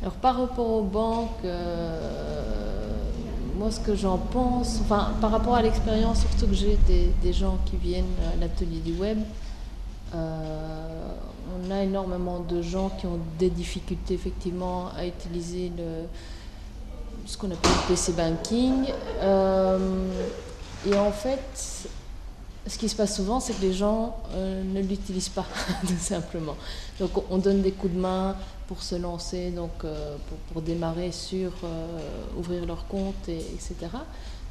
Alors par rapport aux banques, moi ce que j'en pense, enfin par rapport à l'expérience surtout que j'ai des gens qui viennent à l'atelier du web, on a énormément de gens qui ont des difficultés effectivement à utiliser ce qu'on appelle le PC banking. Et en fait, ce qui se passe souvent, c'est que les gens ne l'utilisent pas, tout simplement. Donc on donne des coups de main pour se lancer, donc pour démarrer sur ouvrir leur compte, etc.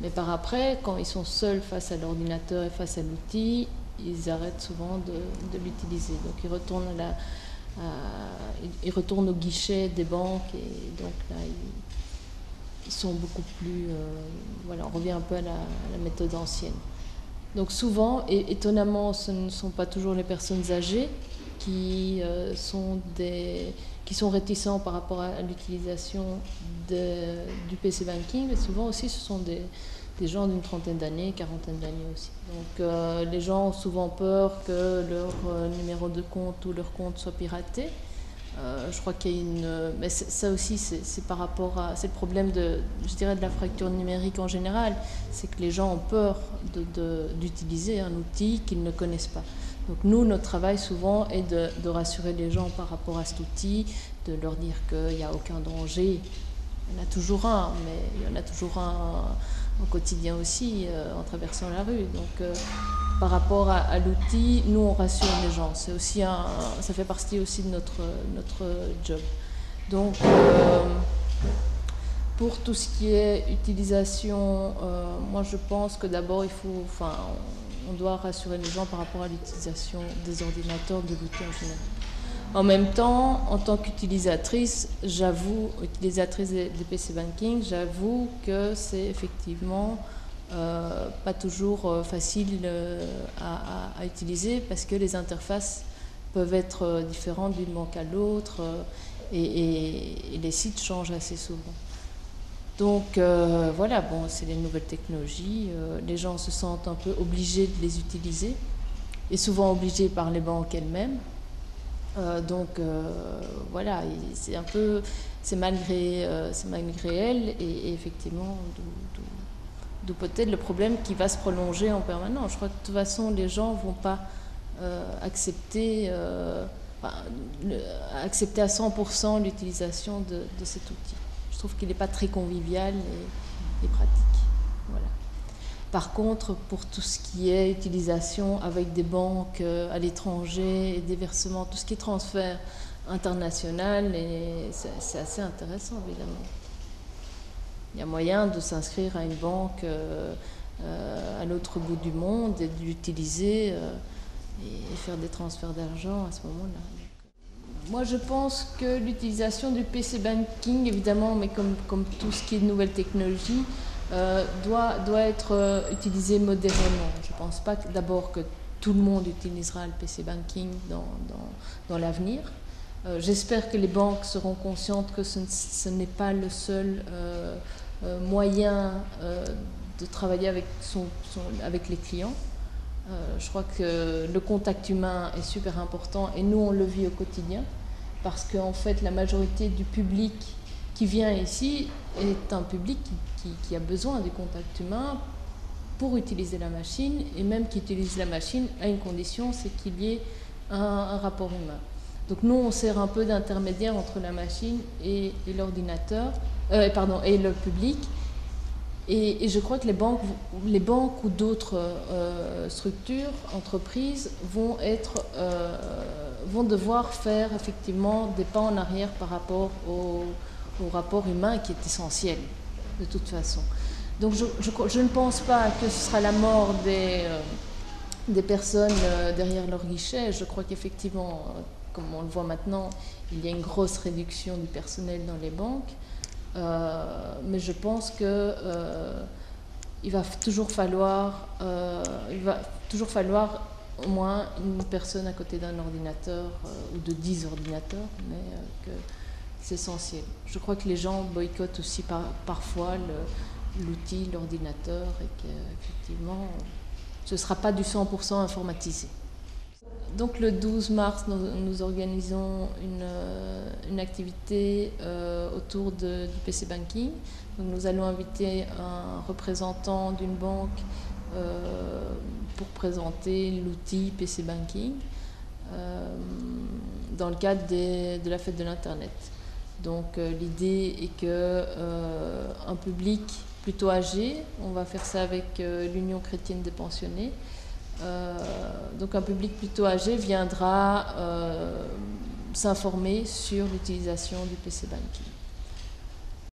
Mais par après, quand ils sont seuls face à l'ordinateur et face à l'outil, ils arrêtent souvent de l'utiliser. Donc ils retournent au guichet des banques et donc là ils sont beaucoup plus... voilà, on revient un peu à la méthode ancienne. Donc souvent, et étonnamment, ce ne sont pas toujours les personnes âgées qui sont réticents par rapport à l'utilisation du PC banking, mais souvent aussi ce sont des gens d'une trentaine d'années, quarantaine d'années aussi. Donc les gens ont souvent peur que leur numéro de compte ou leur compte soit piraté. Je crois qu'il y a mais ça aussi, c'est par rapport à... C'est le problème je dirais, de la fracture numérique en général. C'est que les gens ont peur d'utiliser un outil qu'ils ne connaissent pas. Donc nous, notre travail souvent est de rassurer les gens par rapport à cet outil, de leur dire qu'il n'y a aucun danger. Il y en a toujours un, mais il y en a toujours un au quotidien aussi, en traversant la rue. Donc par rapport à l'outil, nous on rassure les gens. C'est aussi ça fait partie aussi de notre job. Donc pour tout ce qui est utilisation, moi je pense que d'abord on doit rassurer les gens par rapport à l'utilisation des ordinateurs, de l'outil en général. En même temps, en tant qu'utilisatrice, utilisatrice des PC banking, j'avoue que c'est effectivement pas toujours facile à utiliser parce que les interfaces peuvent être différentes d'une banque à l'autre et les sites changent assez souvent. Donc voilà, bon, c'est les nouvelles technologies, les gens se sentent un peu obligés de les utiliser et souvent obligés par les banques elles-mêmes. Donc voilà, c'est malgré elles et effectivement d'où peut-être le problème qui va se prolonger en permanence. Je crois que de toute façon les gens ne vont pas accepter à 100% l'utilisation de cet outil. Je trouve qu'il n'est pas très convivial et pratique. Voilà. Par contre, pour tout ce qui est utilisation avec des banques à l'étranger et des versements, tout ce qui est transfert international, c'est assez intéressant évidemment. Il y a moyen de s'inscrire à une banque à l'autre bout du monde et de l'utiliser et faire des transferts d'argent à ce moment-là. Moi, je pense que l'utilisation du PC banking, évidemment, mais comme tout ce qui est de nouvelles technologies, doit être utilisé modérément. Je ne pense pas d'abord que tout le monde utilisera le PC banking dans l'avenir. J'espère que les banques seront conscientes que ce n'est pas le seul moyen de travailler avec les clients. Je crois que le contact humain est super important et nous on le vit au quotidien parce qu'en fait la majorité du public qui vient ici est un public qui a besoin du contact humain pour utiliser la machine et même qui utilise la machine à une condition, c'est qu'il y ait un rapport humain. Donc nous on sert un peu d'intermédiaire entre la machine et l'ordinateur, et le public. Et je crois que les banques ou d'autres structures, entreprises vont devoir faire effectivement des pas en arrière par rapport au rapport humain qui est essentiel de toute façon. Donc je ne pense pas que ce sera la mort des personnes derrière leur guichet. Je crois qu'effectivement, comme on le voit maintenant, il y a une grosse réduction du personnel dans les banques. Mais je pense que il va toujours falloir au moins une personne à côté d'un ordinateur ou de 10 ordinateurs, mais que c'est essentiel. Je crois que les gens boycottent aussi parfois l'outil, l'ordinateur, et qu'effectivement, ce ne sera pas du 100% informatisé. Donc le 12 mars, nous organisons une activité autour du PC Banking. Donc nous allons inviter un représentant d'une banque pour présenter l'outil PC Banking dans le cadre de la fête de l'Internet. Donc l'idée est que un public plutôt âgé, on va faire ça avec l'Union chrétienne des pensionnés, donc un public plutôt âgé viendra s'informer sur l'utilisation du PC Banking.